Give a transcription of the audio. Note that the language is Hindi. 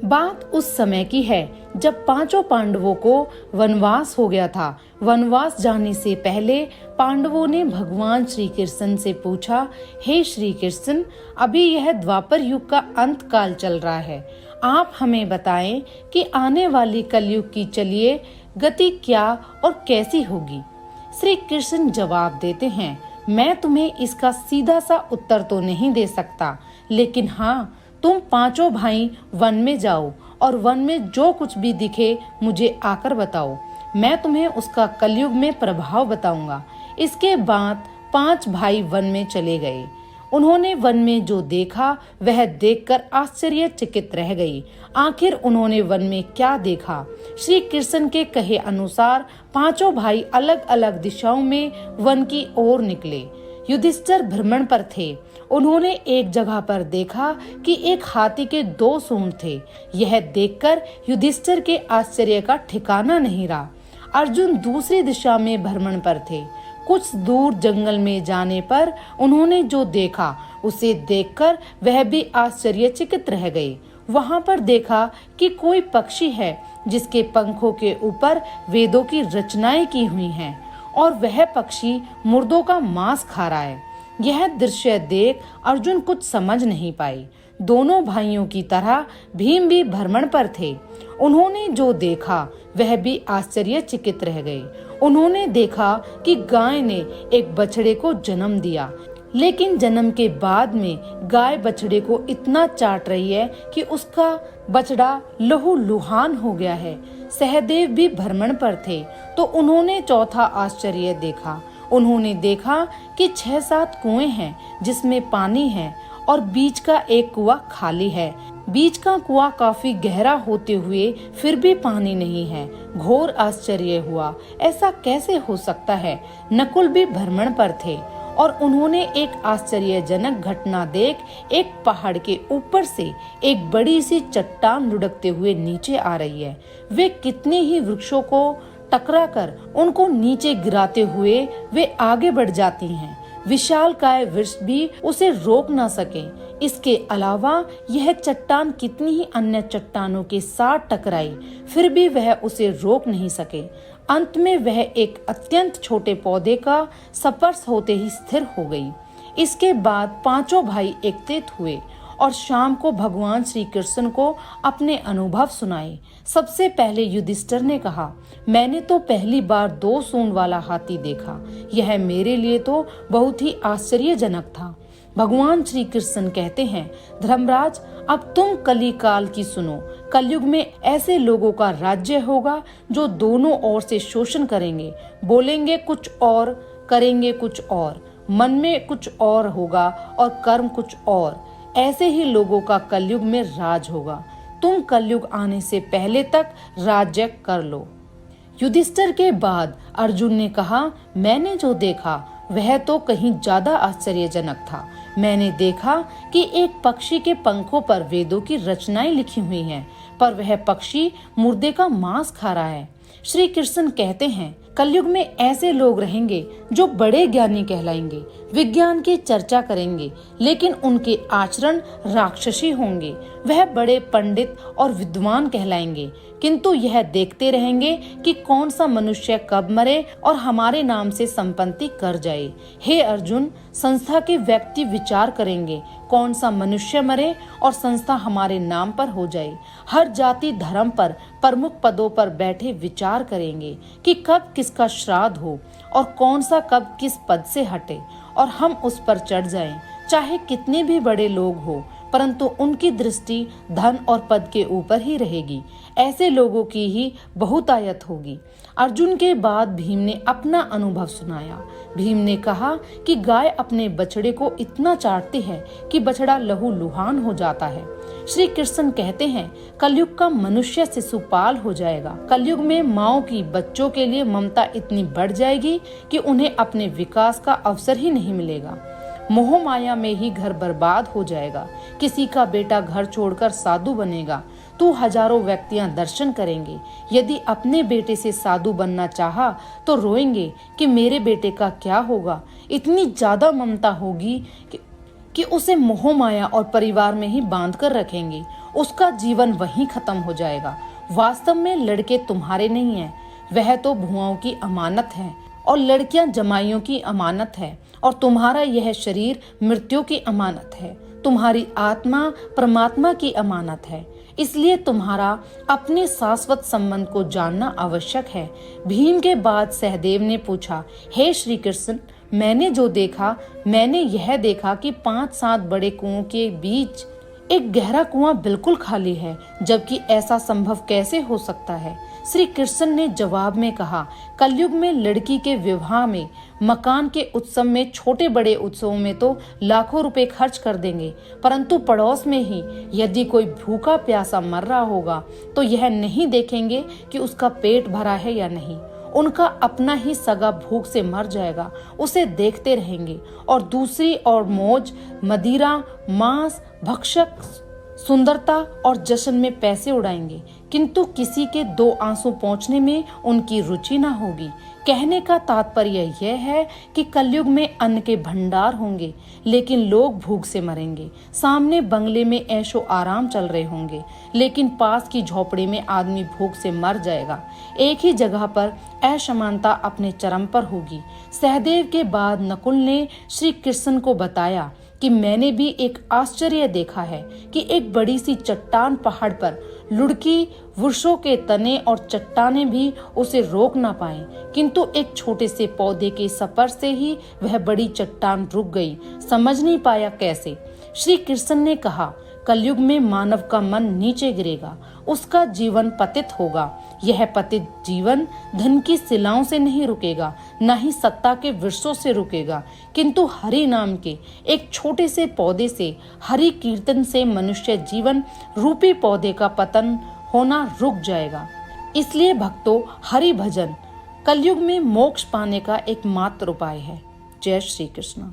बात उस समय की है जब पांचों पांडवों को वनवास हो गया था। वनवास जाने से पहले पांडवों ने भगवान श्री कृष्ण से पूछा, हे श्री कृष्ण, अभी यह द्वापर युग का अंत काल चल रहा है, आप हमें बताएं कि आने वाली कलयुग की चलिए गति क्या और कैसी होगी। श्री कृष्ण जवाब देते हैं, मैं तुम्हें इसका सीधा सा उत्तर तो नहीं दे सकता, लेकिन हाँ, तुम पांचों भाई वन में जाओ और वन में जो कुछ भी दिखे मुझे आकर बताओ, मैं तुम्हें उसका कलयुग में प्रभाव बताऊंगा। इसके बाद पांच भाई वन में चले गए। उन्होंने वन में जो देखा वह देखकर आश्चर्यचकित रह गई। आखिर उन्होंने वन में क्या देखा? श्री कृष्ण के कहे अनुसार पांचों भाई अलग अलग दिशाओं में वन की ओर निकले। युधिष्ठिर भ्रमण पर थे। उन्होंने एक जगह पर देखा कि एक हाथी के दो सूंड थे। यह देखकर युधिष्ठिर के आश्चर्य का ठिकाना नहीं रहा। अर्जुन दूसरी दिशा में भ्रमण पर थे। कुछ दूर जंगल में जाने पर उन्होंने जो देखा उसे देखकर वह भी आश्चर्यचकित रह गए। वहां पर देखा कि कोई पक्षी है जिसके पंखों के ऊपर वेदों की रचनाएं की हुई हैं और वह पक्षी मुर्दों का मांस खा रहा है। यह दृश्य देख अर्जुन कुछ समझ नहीं पाए। दोनों भाइयों की तरह भीम भी भ्रमण पर थे। उन्होंने जो देखा वह भी आश्चर्यचकित रह गए। उन्होंने देखा कि गाय ने एक बछड़े को जन्म दिया, लेकिन जन्म के बाद में गाय बछड़े को इतना चाट रही है कि उसका बछड़ा लहूलुहान हो गया है। सहदेव भी भ्रमण पर थे तो उन्होंने चौथा आश्चर्य देखा। उन्होंने देखा कि 6-7 कुएं हैं जिसमें पानी है और बीच का एक कुआं खाली है। बीच का कुआं काफी गहरा होते हुए फिर भी पानी नहीं है। घोर आश्चर्य हुआ, ऐसा कैसे हो सकता है। नकुल भी भ्रमण पर थे और उन्होंने एक आश्चर्यजनक घटना देख एक पहाड़ के ऊपर से एक बड़ी सी चट्टान लुढ़कते हुए नीचे आ रही है। वे कितने ही वृक्षों को टकरा कर उनको नीचे गिराते हुए वे आगे बढ़ जाती हैं। विशालकाय वृक्ष भी उसे रोक न सके। इसके अलावा यह चट्टान कितनी ही अन्य चट्टानों के साथ टकराई, फिर भी वह उसे रोक नहीं सके। अंत में वह एक अत्यंत छोटे पौधे का स्पर्श होते ही स्थिर हो गई। इसके बाद पांचों भाई एकत्रित हुए और शाम को भगवान श्री कृष्ण को अपने अनुभव सुनाए। सबसे पहले युधिष्ठिर ने कहा, मैंने तो पहली बार 2 सूंड वाला हाथी देखा। यह मेरे लिए तो बहुत ही आश्चर्यजनक था। भगवान श्री कृष्ण कहते हैं, धर्मराज, अब तुम कली काल की सुनो। कलयुग में ऐसे लोगों का राज्य होगा जो दोनों ओर से शोषण करेंगे, बोलेंगे कुछ और, करेंगे कुछ और, मन में कुछ और होगा और कर्म कुछ और। ऐसे ही लोगों का कलयुग में राज होगा। तुम कलयुग आने से पहले तक राज्य कर लो। युधिष्ठिर के बाद अर्जुन ने कहा, मैंने जो देखा वह तो कहीं ज्यादा आश्चर्यजनक था। मैंने देखा कि एक पक्षी के पंखों पर वेदों की रचनाएं लिखी हुई हैं, पर वह पक्षी मुर्दे का मांस खा रहा है। श्री कृष्ण कहते हैं, कलयुग में ऐसे लोग रहेंगे जो बड़े ज्ञानी कहलाएंगे, विज्ञान की चर्चा करेंगे, लेकिन उनके आचरण राक्षसी होंगे। वह बड़े पंडित और विद्वान कहलाएंगे, किंतु यह देखते रहेंगे कि कौन सा मनुष्य कब मरे और हमारे नाम से संपत्ति कर जाए। हे अर्जुन, संस्था के व्यक्ति विचार करेंगे कौन सा मनुष्य मरे और संस्था हमारे नाम पर हो जाए। हर जाति धर्म पर प्रमुख पदों पर बैठे विचार करेंगे कि कब किसका श्राद्ध हो और कौन सा कब किस पद से हटे और हम उस पर चढ़ जाएं। चाहे कितने भी बड़े लोग हो, परंतु उनकी दृष्टि धन और पद के ऊपर ही रहेगी। ऐसे लोगों की ही बहुतायत होगी। अर्जुन के बाद भीम ने अपना अनुभव सुनाया। भीम ने कहा कि गाय अपने बछड़े को इतना चाटती है कि बछड़ा लहूलुहान हो जाता है। श्री कृष्ण कहते हैं, कलयुग का मनुष्य शिशुपाल हो जाएगा। कलयुग में माओ की बच्चों के लिए ममता इतनी बढ़ जाएगी कि उन्हें अपने विकास का अवसर ही नहीं मिलेगा। मोह माया में ही घर बर्बाद हो जाएगा। किसी का बेटा घर छोड़कर साधु बनेगा तो हजारों व्यक्तियां दर्शन करेंगे। यदि अपने बेटे से साधु बनना चाहा तो रोएंगे कि मेरे बेटे का क्या होगा। इतनी ज्यादा ममता होगी कि उसे मोह माया और परिवार में ही बांध कर रखेंगे, उसका जीवन वहीं खत्म हो जाएगा। वास्तव में लड़के तुम्हारे नहीं हैं, वह तो भुआओं की अमानत है और लड़कियां जमाइयों की अमानत है, और तुम्हारा यह शरीर मृत्यु की अमानत है। तुम्हारी आत्मा परमात्मा की अमानत है। इसलिए तुम्हारा अपने शाश्वत संबंध को जानना आवश्यक है। भीम के बाद सहदेव ने पूछा, हे श्री कृष्ण, मैंने जो देखा, मैंने यह देखा कि 5-7 बड़े कुओं के बीच एक गहरा कुआं बिल्कुल खाली है, जबकि ऐसा संभव कैसे हो सकता है? श्री कृष्ण ने जवाब में कहा, कलयुग में लड़की के विवाह में, मकान के उत्सव में, छोटे बड़े उत्सवों में तो लाखों रुपए खर्च कर देंगे, परंतु पड़ोस में ही यदि कोई भूखा प्यासा मर रहा होगा तो यह नहीं देखेंगे कि उसका पेट भरा है या नहीं। उनका अपना ही सगा भूख से मर जाएगा, उसे देखते रहेंगे, और दूसरी ओर मौज, मदिरा, मांस, भक्षक, सुंदरता और जश्न में पैसे उड़ाएंगे, किंतु किसी के 2 आंसू पहुंचने में उनकी रुचि न होगी। कहने का तात्पर्य यह है कि कलयुग में अन्न के भंडार होंगे, लेकिन लोग भूख से मरेंगे। सामने बंगले में ऐशो आराम चल रहे होंगे, लेकिन पास की झोपड़ी में आदमी भूख से मर जाएगा। एक ही जगह पर असमानता अपने चरम पर होगी। सहदेव के बाद नकुल ने श्री कृष्ण को बताया कि मैंने भी एक आश्चर्य देखा है कि एक बड़ी सी चट्टान पहाड़ पर लुढ़की, वृक्षों के तने और चट्टानें भी उसे रोक ना पाए, किंतु एक छोटे से पौधे के स्पर्श से ही वह बड़ी चट्टान रुक गई। समझ नहीं पाया कैसे। श्री कृष्ण ने कहा, कलयुग में मानव का मन नीचे गिरेगा, उसका जीवन पतित होगा। यह पतित जीवन धन की शिलाओं से नहीं रुकेगा, न ही सत्ता के वृक्षों से रुकेगा, किंतु हरि नाम के एक छोटे से पौधे से, हरि कीर्तन से मनुष्य जीवन रूपी पौधे का पतन होना रुक जाएगा। इसलिए भक्तों, हरि भजन कलयुग में मोक्ष पाने का एकमात्र उपाय है। जय श्री कृष्ण।